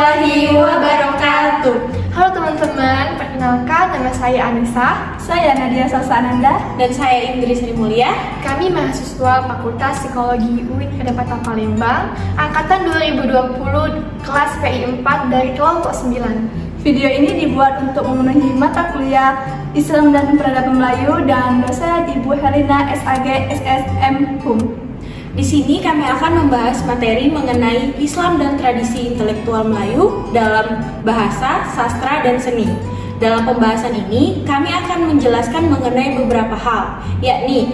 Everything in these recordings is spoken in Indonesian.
warahmatullahi wabarakatuh. Halo teman-teman, perkenalkan nama saya Anissa. Saya Nadia Sasananda. Dan saya Indri Sri Mulia. Kami mahasiswa Fakultas Psikologi UIN Kedapatan Palembang, Angkatan 2020, kelas PI 4 dari kelompok 9. Video ini dibuat untuk memenuhi mata kuliah Islam dan Peradaban Melayu dan dosen Ibu Helena SAG SSM HUM. Di sini kami akan membahas materi mengenai Islam dan tradisi intelektual Melayu dalam bahasa, sastra, dan seni. Dalam pembahasan ini, kami akan menjelaskan mengenai beberapa hal, yakni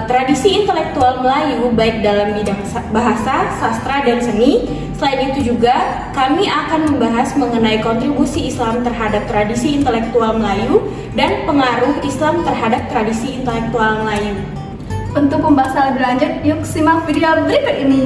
tradisi intelektual Melayu baik dalam bidang bahasa, sastra, dan seni. Selain itu juga, kami akan membahas mengenai kontribusi Islam terhadap tradisi intelektual Melayu dan pengaruh Islam terhadap tradisi intelektual Melayu. Untuk pembahasan lebih lanjut, yuk simak video berikut ini.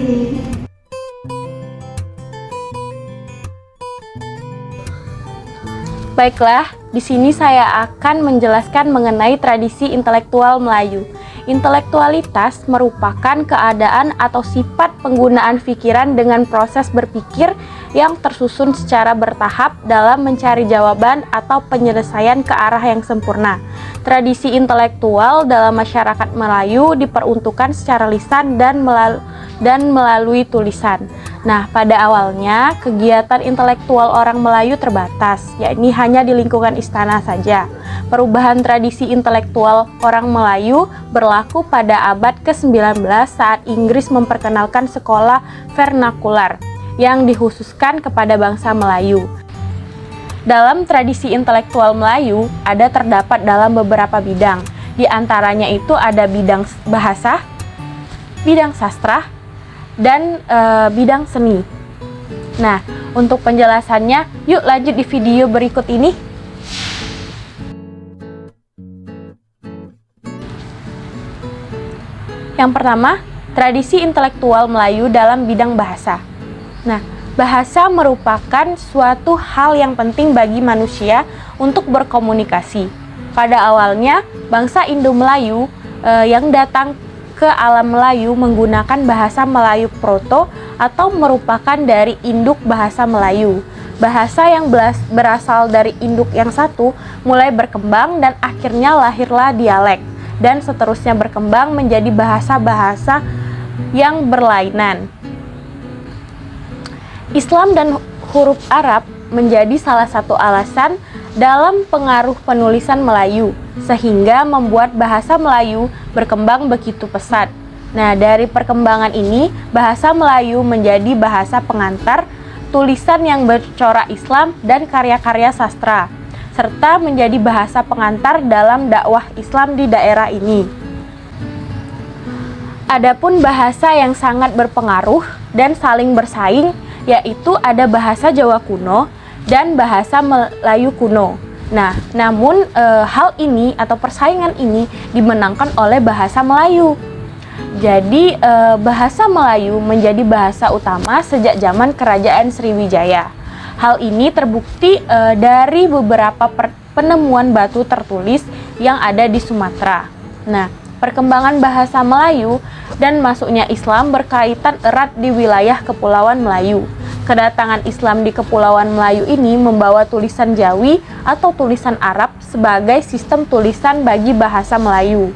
Baiklah, di sini saya akan menjelaskan mengenai tradisi intelektual Melayu. Intelektualitas merupakan keadaan atau sifat penggunaan pikiran dengan proses berpikir yang tersusun secara bertahap dalam mencari jawaban atau penyelesaian ke arah yang sempurna. Tradisi intelektual dalam masyarakat Melayu diperuntukkan secara lisan dan melalui tulisan. Nah, pada awalnya kegiatan intelektual orang Melayu terbatas, yakni hanya di lingkungan istana saja. Perubahan tradisi intelektual orang Melayu berlaku pada abad ke-19 saat Inggris memperkenalkan sekolah vernakular yang dikhususkan kepada bangsa Melayu. Dalam tradisi intelektual Melayu terdapat dalam beberapa bidang. Di antaranya itu ada bidang bahasa, bidang sastra, dan bidang seni. Nah, untuk penjelasannya, yuk lanjut di video berikut ini. Yang pertama, tradisi intelektual Melayu dalam bidang bahasa. Nah, bahasa merupakan suatu hal yang penting bagi manusia untuk berkomunikasi. Pada awalnya, bangsa Indo-Melayu yang datang ke alam Melayu menggunakan bahasa Melayu Proto atau merupakan dari induk bahasa Melayu. Bahasa yang berasal dari induk yang satu mulai berkembang dan akhirnya lahirlah dialek, dan seterusnya berkembang menjadi bahasa-bahasa yang berlainan. Islam dan huruf Arab menjadi salah satu alasan dalam pengaruh penulisan Melayu, sehingga membuat bahasa Melayu berkembang begitu pesat. Nah, dari perkembangan ini, bahasa Melayu menjadi bahasa pengantar tulisan yang bercorak Islam dan karya-karya sastra, serta menjadi bahasa pengantar dalam dakwah Islam di daerah ini. Adapun bahasa yang sangat berpengaruh dan saling bersaing, yaitu ada bahasa Jawa kuno dan bahasa Melayu kuno. Nah, namun hal ini atau persaingan ini dimenangkan oleh bahasa Melayu. Jadi bahasa Melayu menjadi bahasa utama sejak zaman Kerajaan Sriwijaya. Hal ini terbukti dari beberapa penemuan batu tertulis yang ada di Sumatera. Nah, perkembangan bahasa Melayu dan masuknya Islam berkaitan erat di wilayah Kepulauan Melayu. Kedatangan Islam di Kepulauan Melayu ini membawa tulisan Jawi atau tulisan Arab sebagai sistem tulisan bagi bahasa Melayu.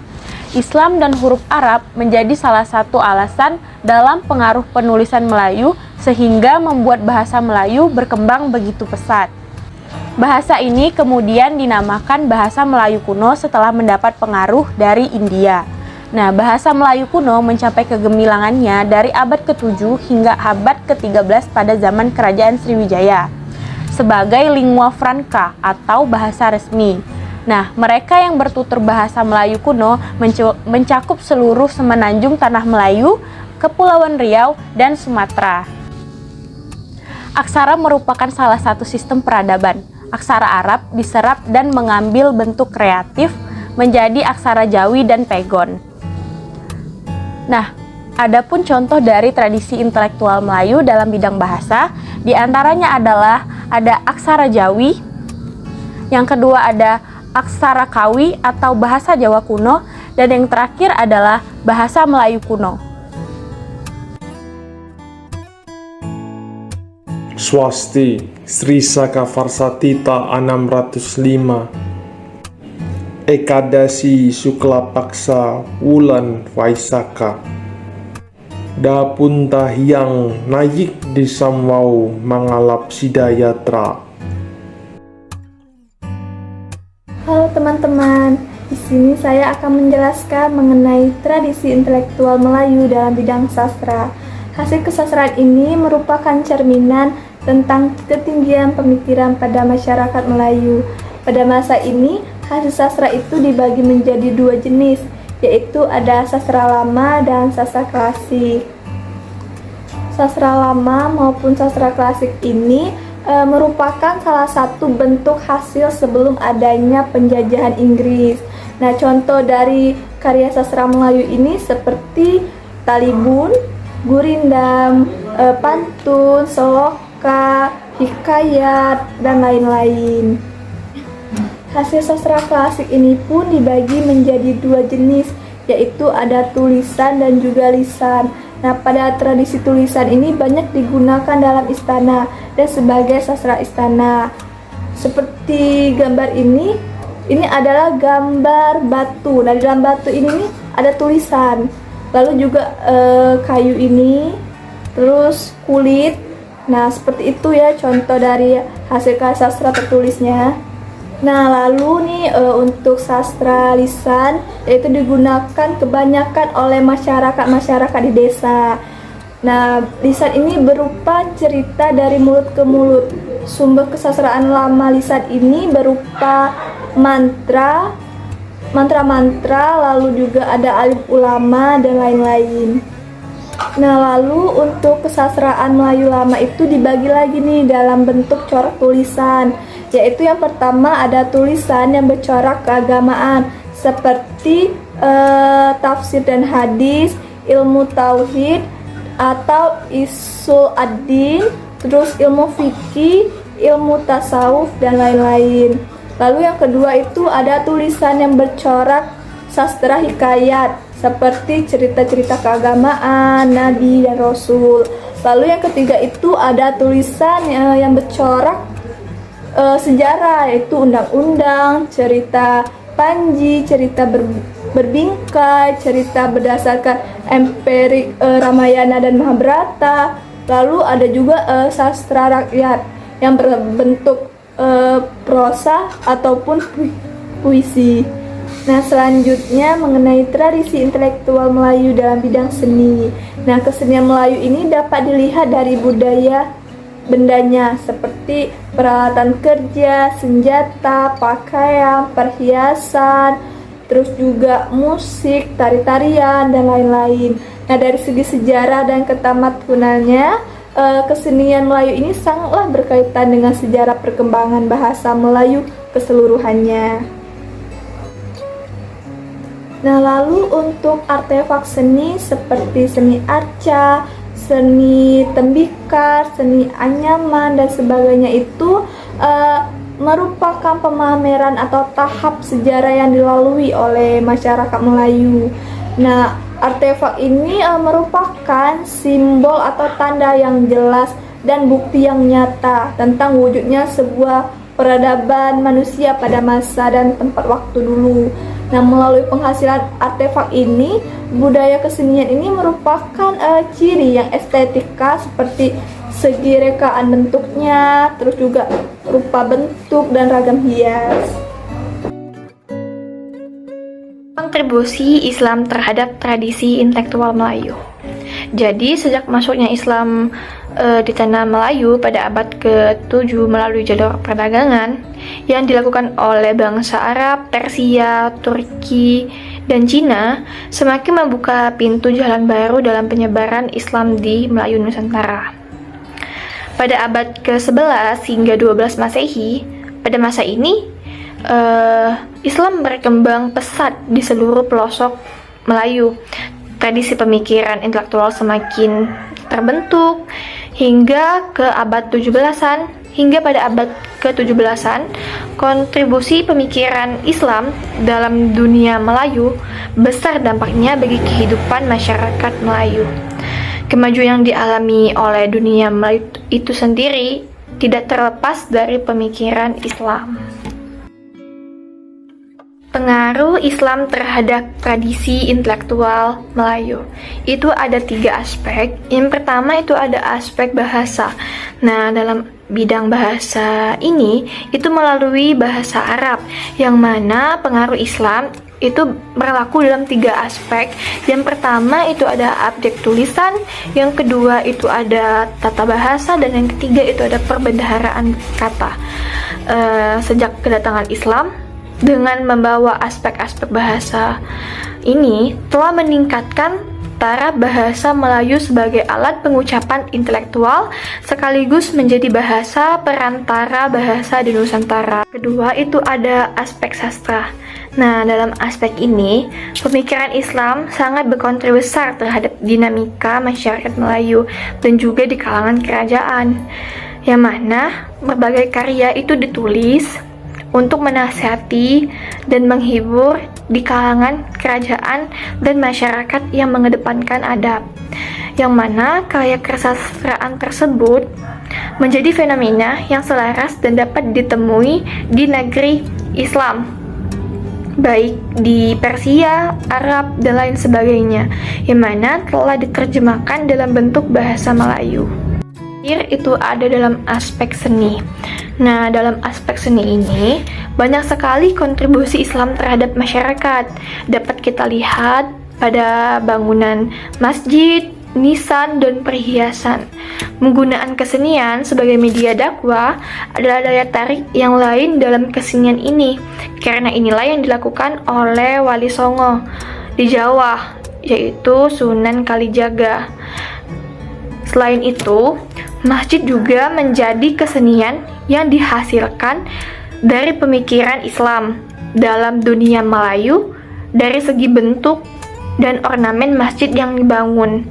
Islam dan huruf Arab menjadi salah satu alasan dalam pengaruh penulisan Melayu sehingga membuat bahasa Melayu berkembang begitu pesat. Bahasa ini kemudian dinamakan bahasa Melayu kuno setelah mendapat pengaruh dari India. Nah, bahasa Melayu kuno mencapai kegemilangannya dari abad ke-7 hingga abad ke-13 pada zaman Kerajaan Sriwijaya sebagai lingua franca atau bahasa resmi. Nah, mereka yang bertutur bahasa Melayu kuno mencakup seluruh semenanjung Tanah Melayu, Kepulauan Riau, dan Sumatera. Aksara merupakan salah satu sistem peradaban. Aksara Arab diserap dan mengambil bentuk kreatif menjadi aksara Jawi dan Pegon. Nah, adapun contoh dari tradisi intelektual Melayu dalam bidang bahasa, diantaranya adalah ada aksara Jawi, yang kedua ada aksara Kawi atau bahasa Jawa kuno, dan yang terakhir adalah bahasa Melayu kuno. Swasti Sri Saka Varsatita 605 Ekadasi Sukla Paksa Wulan Vaisaka Dapunta Hyang Nayik Disamwau Mangalap Sidayatra. Halo teman-teman, di sini saya akan menjelaskan mengenai tradisi intelektual Melayu dalam bidang sastra. Hasil kesastraan ini merupakan cerminan tentang ketinggian pemikiran pada masyarakat Melayu. Pada masa ini, hasil sastra itu dibagi menjadi dua jenis, yaitu ada sastra lama dan sastra klasik. Sastra lama maupun sastra klasik ini merupakan salah satu bentuk hasil sebelum adanya penjajahan Inggris. Nah, contoh dari karya sastra Melayu ini seperti Talibun, Gurindam, Pantun, Seloka, Hikayat, dan lain-lain. Hasil sastra klasik ini pun dibagi menjadi dua jenis, yaitu ada tulisan dan juga lisan. Nah, pada tradisi tulisan ini banyak digunakan dalam istana dan sebagai sastra istana. Seperti gambar ini adalah gambar batu. Nah, di dalam batu ini ada tulisan. Lalu juga kayu ini, terus kulit. Nah, seperti itu ya contoh dari hasil karya sastra tertulisnya. Nah, lalu nih untuk sastra lisan, yaitu digunakan kebanyakan oleh masyarakat di desa. Nah, lisan ini berupa cerita dari mulut ke mulut. Sumber kesastraan lama lisan ini berupa mantra, lalu juga ada alim ulama dan lain-lain. Nah, lalu untuk kesastraan Melayu lama itu dibagi lagi nih dalam bentuk corak tulisan, yaitu yang pertama ada tulisan yang bercorak keagamaan seperti tafsir dan hadis, ilmu tauhid atau isul ad-din, terus ilmu fikih, ilmu tasawuf dan lain-lain. Lalu yang kedua itu ada tulisan yang bercorak sastra hikayat seperti cerita-cerita keagamaan, nabi dan rasul. Lalu yang ketiga itu ada tulisan yang bercorak sejarah, yaitu undang-undang, cerita Panji, cerita berbingkai, cerita berdasarkan empirik Ramayana dan Mahabharata. Lalu ada juga sastra rakyat yang berbentuk prosa ataupun puisi. Nah, selanjutnya mengenai tradisi intelektual Melayu dalam bidang seni. Nah, kesenian Melayu ini dapat dilihat dari budaya bendanya seperti peralatan kerja, senjata, pakaian, perhiasan, terus juga musik, tari-tarian dan lain-lain. Nah, dari segi sejarah dan ketamatunannya, kesenian Melayu ini sangatlah berkaitan dengan sejarah perkembangan bahasa Melayu keseluruhannya. Nah, lalu untuk artefak seni seperti seni arca, seni tembikar, seni anyaman dan sebagainya itu merupakan pemameran atau tahap sejarah yang dilalui oleh masyarakat Melayu. Nah, artefak ini merupakan simbol atau tanda yang jelas dan bukti yang nyata tentang wujudnya sebuah peradaban manusia pada masa dan tempat waktu dulu. Nah, melalui penghasilan artefak ini, budaya kesenian ini merupakan ciri yang estetika seperti segi rekaan bentuknya, terus juga rupa bentuk dan ragam hias. Kontribusi Islam terhadap tradisi intelektual Melayu. Jadi, sejak masuknya Islam di tanah Melayu pada abad ke-7 melalui jalur perdagangan yang dilakukan oleh bangsa Arab, Persia, Turki, dan Cina, semakin membuka pintu jalan baru dalam penyebaran Islam di Melayu Nusantara. Pada abad ke-11 hingga 12 Masehi, pada masa ini Islam berkembang pesat di seluruh pelosok Melayu. Tradisi pemikiran intelektual semakin terbentuk hingga ke abad 17-an. Hingga pada abad ke-17-an, kontribusi pemikiran Islam dalam dunia Melayu besar dampaknya bagi kehidupan masyarakat Melayu. Kemajuan yang dialami oleh dunia Melayu itu sendiri tidak terlepas dari pemikiran Islam. Pengaruh Islam terhadap tradisi intelektual Melayu itu ada 3 aspek. Yang pertama itu ada aspek bahasa. Nah, dalam bidang bahasa ini itu melalui bahasa Arab, yang mana pengaruh Islam itu berlaku dalam 3 aspek. Yang pertama itu ada objek tulisan, yang kedua itu ada tata bahasa, dan yang ketiga itu ada perbendaharaan kata. Sejak kedatangan Islam dengan membawa aspek-aspek bahasa ini telah meningkatkan taraf bahasa Melayu sebagai alat pengucapan intelektual sekaligus menjadi bahasa perantara bahasa di Nusantara. Kedua itu ada aspek sastra. Nah, dalam aspek ini, pemikiran Islam sangat berkontribusi besar terhadap dinamika masyarakat Melayu dan juga di kalangan kerajaan, yang mana berbagai karya itu ditulis untuk menasihati dan menghibur di kalangan kerajaan dan masyarakat yang mengedepankan adab, yang mana karya kesastraan tersebut menjadi fenomena yang selaras dan dapat ditemui di negeri Islam, baik di Persia, Arab, dan lain sebagainya, yang mana telah diterjemahkan dalam bentuk bahasa Melayu. Itu ada dalam aspek seni. Nah, dalam aspek seni ini banyak sekali kontribusi Islam terhadap masyarakat. Dapat kita lihat pada bangunan masjid, nisan, dan perhiasan. Penggunaan kesenian sebagai media dakwah adalah daya tarik yang lain dalam kesenian ini, karena inilah yang dilakukan oleh Wali Songo di Jawa, yaitu Sunan Kalijaga. Selain itu, masjid juga menjadi kesenian yang dihasilkan dari pemikiran Islam dalam dunia Melayu dari segi bentuk dan ornamen masjid yang dibangun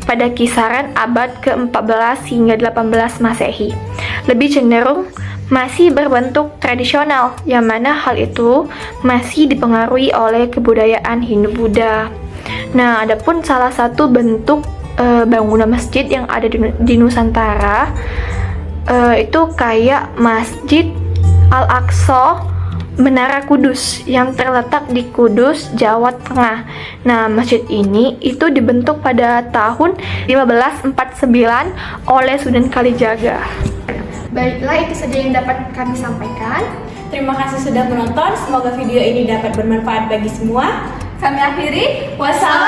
pada kisaran abad ke-14 hingga 18 Masehi. Lebih cenderung masih berbentuk tradisional, yang mana hal itu masih dipengaruhi oleh kebudayaan Hindu-Buddha. Nah, adapun salah satu bentuk bangunan masjid yang ada di Nusantara itu kayak Masjid Al-Aqsa Menara Kudus yang terletak di Kudus, Jawa Tengah. Nah, masjid ini itu dibentuk pada tahun 1549 oleh Sunan Kalijaga. Baiklah, itu saja yang dapat kami sampaikan. Terima kasih sudah menonton. Semoga video ini dapat bermanfaat bagi semua. Kami akhiri. Wassalamualaikum